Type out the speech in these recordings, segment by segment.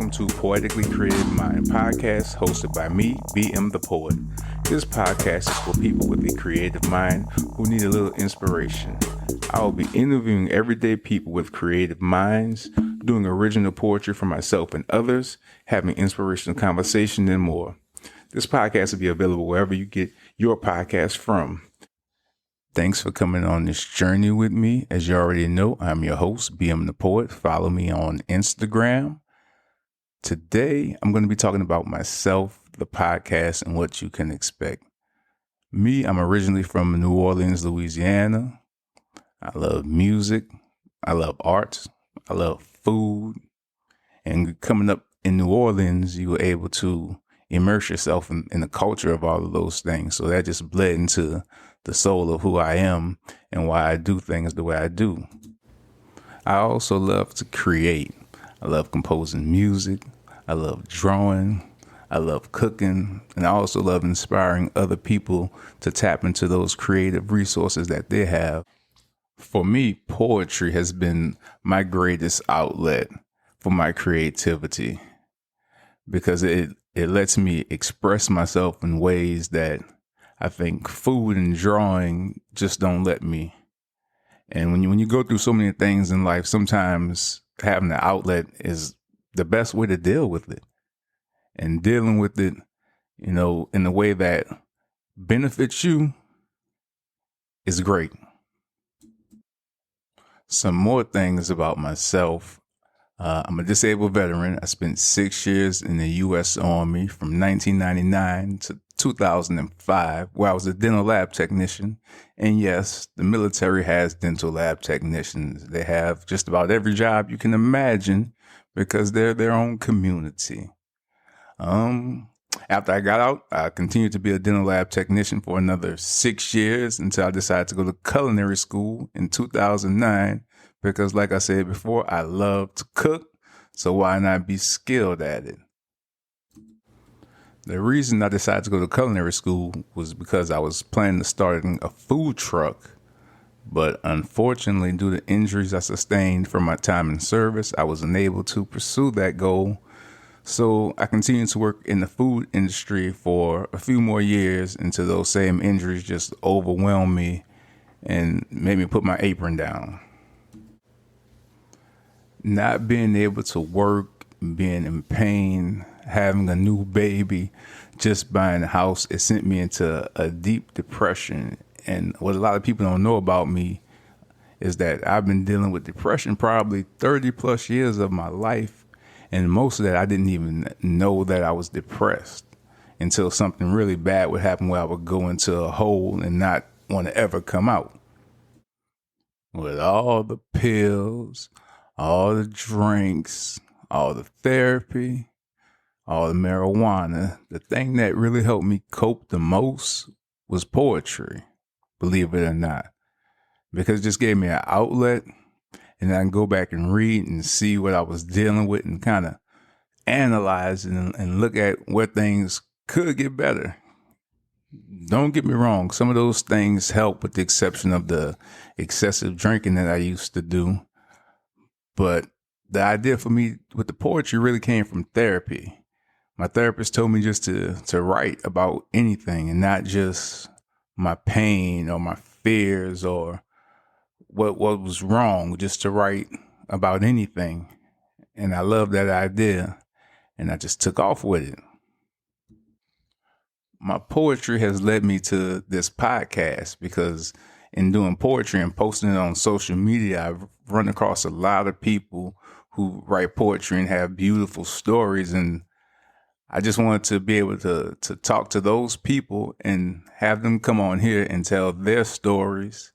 welcome to Poetically Creative Mind podcast hosted by me, BM the Poet. This podcast is for people with a creative mind who need a little inspiration. I will be interviewing everyday people with creative minds, doing original poetry for myself and others, having inspirational conversation and more. This podcast will be available wherever you get your podcast from. Thanks for coming on this journey with me. As you already know, I'm your host, BM the Poet. Follow me on Instagram. Today, I'm going to be talking about myself, the podcast, and what you can expect. Me, I'm originally from New Orleans, Louisiana. I love music. I love art. I love food. And coming up in New Orleans, you were able to immerse yourself in the culture of all of those things. So that just bled into the soul of who I am and why I do things the way I do. I also love to create. I love composing music. I love drawing. I love cooking. And I also love inspiring other people to tap into those creative resources that they have. For me, poetry has been my greatest outlet for my creativity because it lets me express myself in ways that I think food and drawing just don't let me. And when you go through so many things in life, sometimes having an outlet is the best way to deal with it. And dealing with it, in a way that benefits you is great. Some more things about myself. I'm a disabled veteran. I spent 6 years in the U.S. Army from 1999 to 2005, where I was a dental lab technician. And yes, the military has dental lab technicians. They have just about every job you can imagine because they're their own community. After I got out, I continued to be a dental lab technician for another 6 years until I decided to go to culinary school in 2009. Because like I said before, I love to cook, so why not be skilled at it? The reason I decided to go to culinary school was because I was planning to start a food truck. But unfortunately, due to injuries I sustained from my time in service, I was unable to pursue that goal. So I continued to work in the food industry for a few more years until those same injuries just overwhelmed me and made me put my apron down. Not being able to work, being in pain, having a new baby, just buying a house, it sent me into a deep depression. And what a lot of people don't know about me is that I've been dealing with depression probably 30 plus years of my life. And most of that, I didn't even know that I was depressed until something really bad would happen where I would go into a hole and not want to ever come out. With all the pills, all the drinks, all the therapy, all the marijuana, the thing that really helped me cope the most was poetry, believe it or not, because it just gave me an outlet and I can go back and read and see what I was dealing with and kind of analyze and look at where things could get better. Don't get me wrong. Some of those things help with the exception of the excessive drinking that I used to do. But the idea for me with the poetry really came from therapy. My therapist told me just to write about anything and not just my pain or my fears or what was wrong, just to write about anything. And I love that idea. And I just took off with it. My poetry has led me to this podcast because in doing poetry and posting it on social media, I've run across a lot of people who write poetry and have beautiful stories. And I just wanted to be able to talk to those people and have them come on here and tell their stories.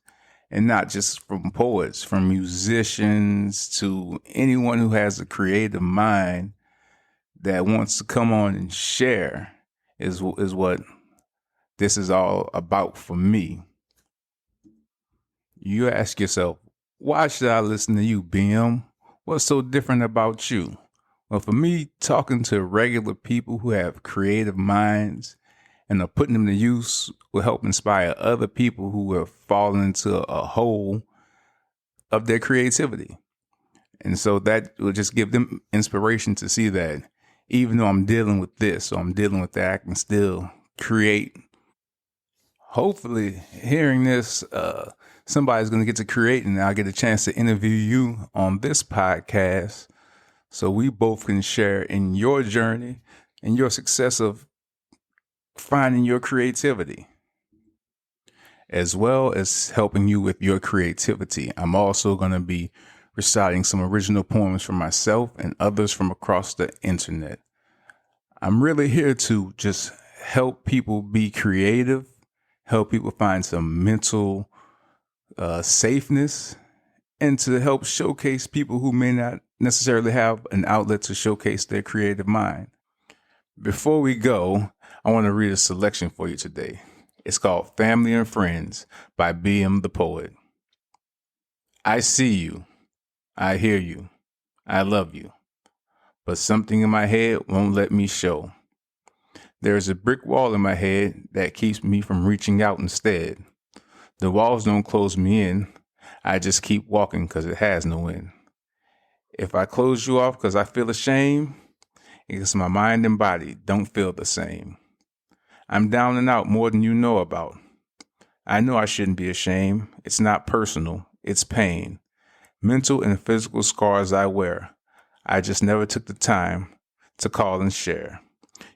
And not just from poets, from musicians to anyone who has a creative mind that wants to come on and share is what this is all about for me. You ask yourself, why should I listen to you, BM? What's so different about you? Well, for me, talking to regular people who have creative minds and are putting them to use will help inspire other people who have fallen into a hole of their creativity. And so that will just give them inspiration to see that even though I'm dealing with this or I'm dealing with that, I can still create. Hopefully, hearing this, somebody's going to get to create, and I'll get a chance to interview you on this podcast so we both can share in your journey and your success of finding your creativity, as well as helping you with your creativity. I'm also going to be reciting some original poems from myself and others from across the internet. I'm really here to just help people be creative, help people find some mental safeness, and to help showcase people who may not necessarily have an outlet to showcase their creative mind. Before we go, I want to read a selection for you today. It's called Family and Friends by BM the Poet. I see you. I hear you. I love you. But something in my head won't let me show. There's a brick wall in my head that keeps me from reaching out instead. The walls don't close me in. I just keep walking because it has no end. If I close you off because I feel ashamed, it's my mind and body don't feel the same. I'm down and out more than you know about. I know I shouldn't be ashamed. It's not personal. It's pain. Mental and physical scars I wear. I just never took the time to call and share.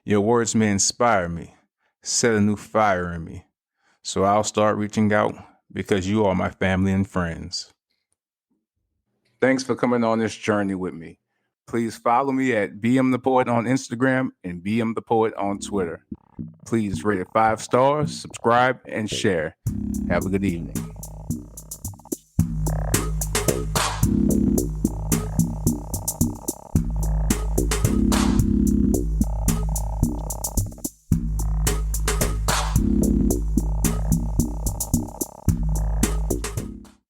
Your words may inspire me, set a new fire in me. So I'll start reaching out because you are my family and friends. Thanks for coming on this journey with me. Please follow me at BM the Poet on Instagram and BM the Poet on Twitter. Please rate it 5 stars, subscribe, and share. Have a good evening.